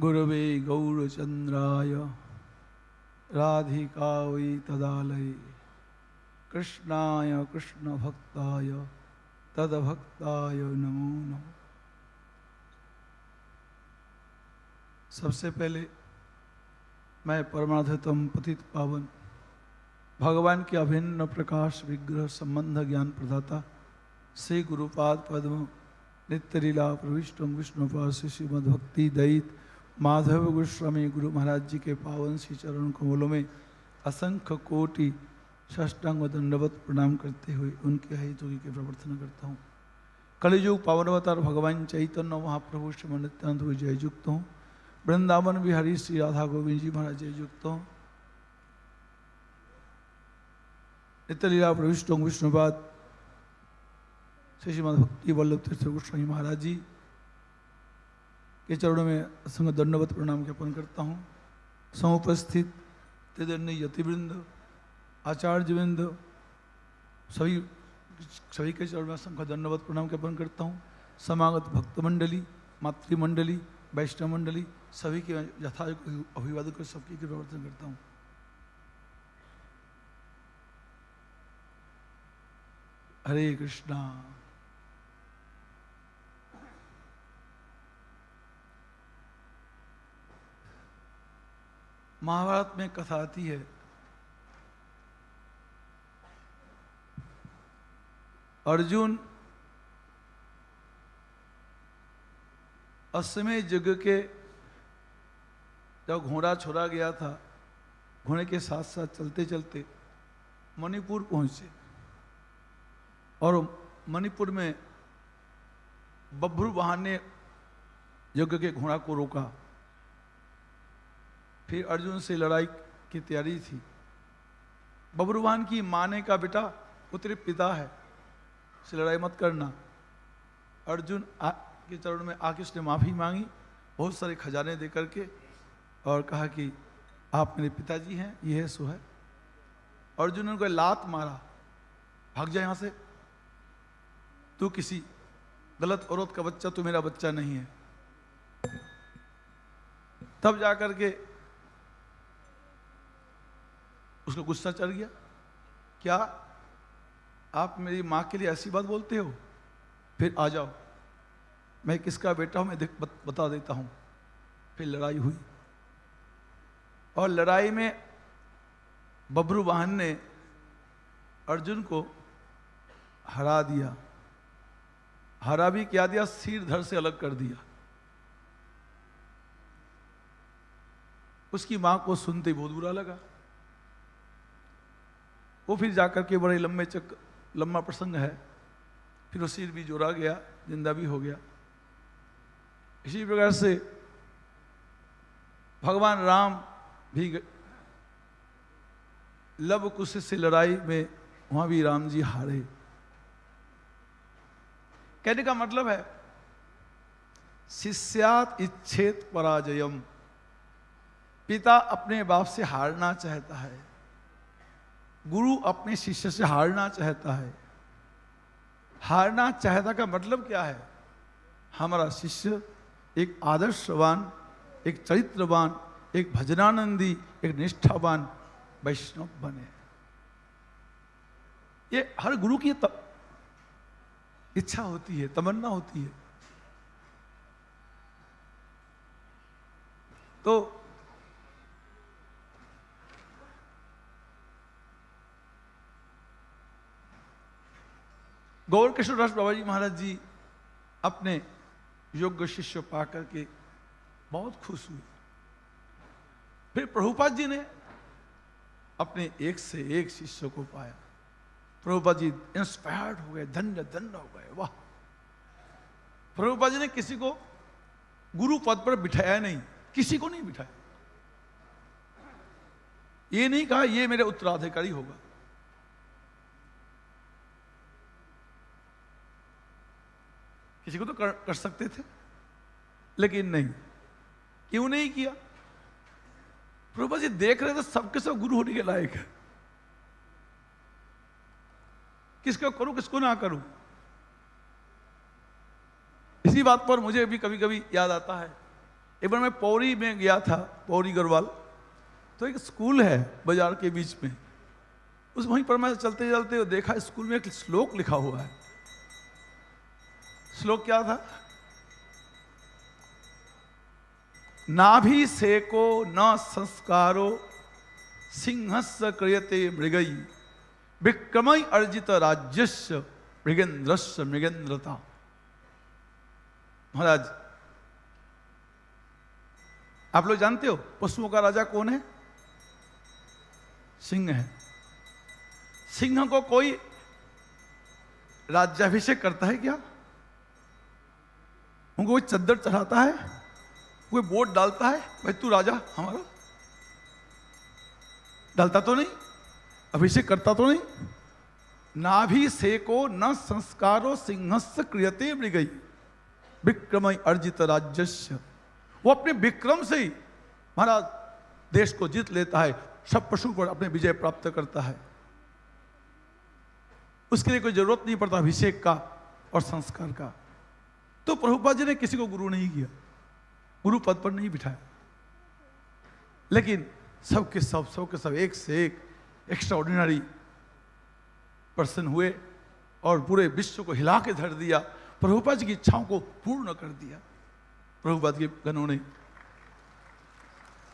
गुरवे गौरचंद्राय राधिकावै तदालये कृष्णाय कृष्ण भक्ताय तदभक्ताय नमो नमः। सबसे पहले मैं परमार्थतम पतित पावन भगवान के अभिन्न प्रकाश विग्रह संबंध ज्ञान प्रदाता श्री गुरुपाद पद्म नित्य लीला प्रविष्टम विष्णुपाद श्रीमद भक्ति दयित माधव गोस्वामी गुरु महाराज जी के पावन श्री चरण कमलों में असंख्य कोटि साष्टांग दंडवत प्रणाम करते हुए उनके हितों की प्रवर्तन करता हूँ। कलियुग पावन अवतार भगवान चैतन्य महाप्रभु श्री नित्यानंद जय युक्त हूँ। वृंदावन बिहारी श्री राधा गोविंद जी महाराज जय युक्त हूँ। नित्य लीला प्रविष्ट विष्णुपाद श्रीमद भक्ति वल्लभ तीर्थ गोस्वामी महाराज जी के चरणों में असंग दंडवत प्रणाम ज्ञापन करता हूँ। समुपस्थित तदन्य यतिवृंद आचार्यवृंद सभी के चरणों में असंख्य दंडवत प्रणाम ज्ञापन करता हूँ। समागत भक्त मंडली, मातृमंडली, वैष्णव मंडली सभी के यथायोग्य अभिवादन कर सबकी के प्रवर्तन करता हूँ। हरे कृष्णा। महाभारत में कथा आती है अर्जुन अश्वमेध यज्ञ के जब घोड़ा छोड़ा गया था, घोड़े के साथ साथ चलते चलते मणिपुर पहुंचे और मणिपुर में बभ्रुवाहन ने यज्ञ के घोड़ा को रोका। फिर अर्जुन से लड़ाई की तैयारी थी। बभ्रुवाहन की माने का बेटा वो तेरे पिता है, से लड़ाई मत करना। अर्जुन के चरणों में आके उसने माफी मांगी बहुत सारे खजाने दे करके और कहा कि आप मेरे पिताजी हैं, ये है सो है। अर्जुन ने उनको लात मारा, भाग जा यहां से, तू किसी गलत औरत का बच्चा, तू मेरा बच्चा नहीं है। तब जाकर के उसको गुस्सा चढ़ गया, क्या आप मेरी माँ के लिए ऐसी बात बोलते हो? फिर आ जाओ, मैं किसका बेटा हूं मैं बता देता हूं। फिर लड़ाई हुई और लड़ाई में बभ्रुवाहन ने अर्जुन को हरा दिया। हरा भी क्या दिया, सिर धड़ से अलग कर दिया। उसकी मां को सुनते ही बहुत बुरा लगा। वो फिर जाकर के बड़े लंबा प्रसंग है, फिर वो सिर भी जोड़ा गया, जिंदा भी हो गया। इसी प्रकार से भगवान राम भी लव कुश से लड़ाई में वहां भी राम जी हारे। कहने का मतलब है शिष्यात इच्छेत पराजयम, पिता अपने बाप से हारना चाहता है, गुरु अपने शिष्य से हारना चाहता है। हारना चाहता का मतलब क्या है? हमारा शिष्य एक आदर्शवान, एक चरित्रवान, एक भजनानंदी, एक निष्ठावान वैष्णव बने। ये हर गुरु की इच्छा होती है, तमन्ना होती है। तो गौर किशोर दास बाबा जी महाराज जी अपने योग्य शिष्य पाकर के बहुत खुश हुए। फिर प्रभुपाद जी ने अपने एक से एक शिष्य को पाया। प्रभुपाद जी इंस्पायर्ड हो गए, धन्य धन्य हो गए। वाह, प्रभुपाद जी ने किसी को गुरु पद पर बिठाया नहीं, किसी को नहीं बिठाया। ये नहीं कहा ये मेरे उत्तराधिकारी होगा। किसी को तो कर सकते थे, लेकिन नहीं। क्यों नहीं किया? प्रभुपाद जी देख रहे थे सबके सब गुरु होने के लायक है, किसको करूं किसको ना करूं। इसी बात पर मुझे भी कभी कभी याद आता है एक बार मैं पौड़ी में गया था, पौड़ी गढ़वाल, तो एक स्कूल है बाजार के बीच में, उस वहीं पर मैं चलते चलते देखा स्कूल में एक श्लोक लिखा हुआ है। श्लोक क्या था? नाभि सेको न संस्कारो सिंहस्य क्रियते मृगई विक्रमई अर्जित राज्यस्य मृगेंद्रस्य मृगेंद्रता। महाराज, आप लोग जानते हो पशुओं का राजा कौन है? सिंह है। सिंह को कोई राज्याभिषेक करता है क्या? उनको कोई चद्दर चढ़ाता है, कोई वोट डालता है, भाई तू राजा हमारा? डालता तो नहीं, अभिषेक करता तो नहीं। नाभि सेको न संस्कारो सिंहस्य क्रियते मृगई विक्रमई अर्जित राज्यस्य। वो अपने विक्रम से ही महाराज देश को जीत लेता है, सब पशु पर अपने विजय प्राप्त करता है। उसके लिए कोई जरूरत नहीं पड़ता अभिषेक का और संस्कार का। तो प्रभुपाद जी ने किसी को गुरु नहीं किया, गुरु पद पर नहीं बिठाया, लेकिन सबके सब एक से एक एक्स्ट्राऑर्डिनरी पर्सन हुए और पूरे विश्व को हिला के धर दिया। प्रभुपाद जी की इच्छाओं को पूर्ण कर दिया प्रभुपाद के गणों ने।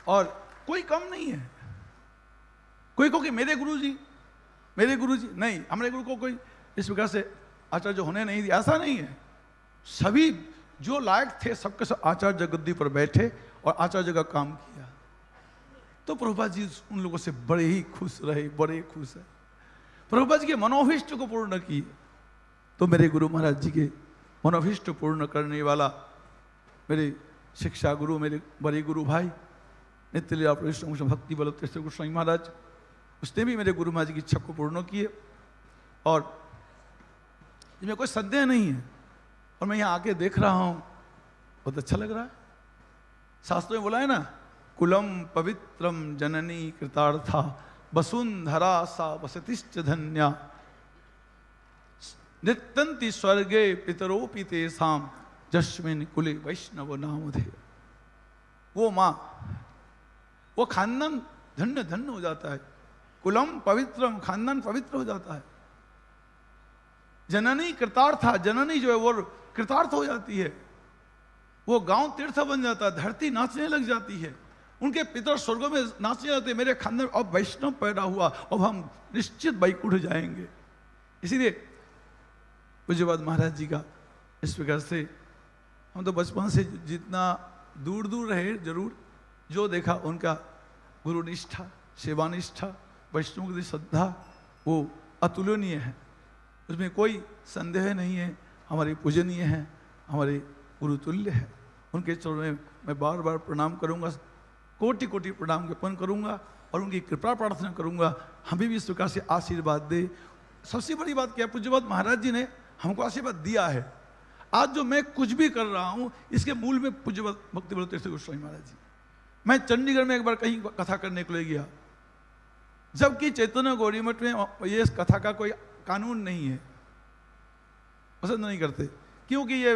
और कोई कम नहीं है। कोई को कि मेरे गुरुजी नहीं, हमारे गुरु को कोई इस प्रकार से आचार्य होने नहीं दिया, ऐसा नहीं है। सभी जो लायक थे सबके सब आचार्य गद्दी पर बैठे और आचार्य का काम किया। तो प्रभुपाद जी उन लोगों से बड़े ही खुश रहे, बड़े खुश है। प्रभुपाद जी के मनोभिष्ट को पूर्ण किए। तो मेरे गुरु महाराज जी के मनोभिष्ट पूर्ण करने वाला मेरे शिक्षा गुरु, मेरे बड़े गुरु भाई नित्य लीला भक्ति बल्लभ तीर्थ गोस्वामी महाराज, उसने भी मेरे गुरु महाराज जी की इच्छा को पूर्ण किए। और इसमें कोई संदेह नहीं है। और मैं यहाँ आके देख रहा हूँ, बहुत अच्छा लग रहा है। शास्त्रों में बोला है ना, कुलम पवित्रम जननी कृतार्था वसुंधरा सा वसतिश्च धन्या नित्यंति स्वर्गे पितरोपि तेषाम जस्मिन कुले वैष्णव नामधेय। वो माँ, वो खानदान धन्य धन्य हो जाता है। कुलम पवित्रम, खानदान पवित्र हो जाता है। जननी कृतार्था, जननी जो है वो कृतार्थ हो जाती है। वो गांव तीर्थ बन जाता है, धरती नाचने लग जाती है। उनके पितर स्वर्गों में नाचने लगते, मेरे खानदान अब वैष्णव पैदा हुआ, अब हम निश्चित वैकुंठ जाएंगे। इसीलिए पूज्यपाद महाराज जी का इस प्रकार से हम तो बचपन से जितना दूर दूर रहे, जरूर जो देखा उनका गुरु निष्ठा, सेवा निष्ठा, वैष्णव की श्रद्धा वो अतुलनीय है। उसमें कोई संदेह नहीं है। हमारे पूजनीय हैं, हमारे गुरुतुल्य है। उनके चरणों में मैं बार बार प्रणाम करूंगा, कोटि कोटि प्रणाम ज्ञापन करूंगा और उनकी कृपा प्रार्थना करूंगा, हमें भी इस प्रकार से आशीर्वाद दे। सबसे बड़ी बात क्या है, पूज्यपाद महाराज जी ने हमको आशीर्वाद दिया है। आज जो मैं कुछ भी कर रहा हूं, इसके मूल में पूज्यपाद भक्ति बल्लभ तीर्थ गोस्वामी महाराज जी। मैं चंडीगढ़ में एक बार कहीं कथा करने के लिए गया, जबकि चैतन्य गौरी मठ में ये कथा का कोई कानून नहीं है, पसंद नहीं करते, क्योंकि ये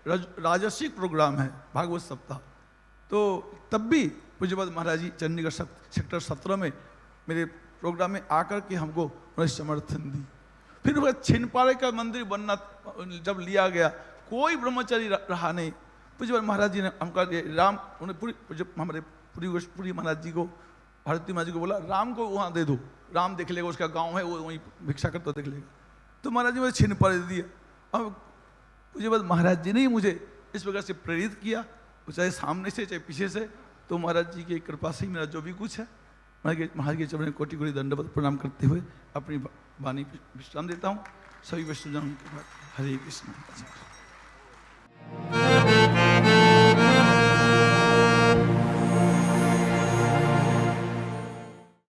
राजसिक प्रोग्राम है, भागवत सप्ताह। तो तब भी पूज्यपाद महाराज जी चंडीगढ़ सेक्टर 17 में मेरे प्रोग्राम में आकर के हमको उन्होंने समर्थन दी। फिर वह छिनपारे का मंदिर बनना जब लिया गया, कोई ब्रह्मचारी रहा नहीं। पूज्यपाद महाराज जी ने हमका राम, उन्हें हमारे पूरी महाराज जी को, भारती महाराज जी को बोला, राम को वहाँ दे दो, राम देख लेगा, उसका गांव है, वो वहीं भिक्षा करता देख लेगा। तो महाराज जी मुझे छिनपारे दिया। अब पूज्यपाद महाराज जी ने ही मुझे इस प्रकार से प्रेरित किया, चाहे सामने से चाहे पीछे से। तो महाराज जी की कृपा से ही मेरा जो भी कुछ है, महाराज के चरणों में कोटि कोटि दंडवत प्रणाम करते हुए अपनी वाणी विश्राम देता हूँ। सभी वैष्णवजनों के बाद हरे कृष्ण।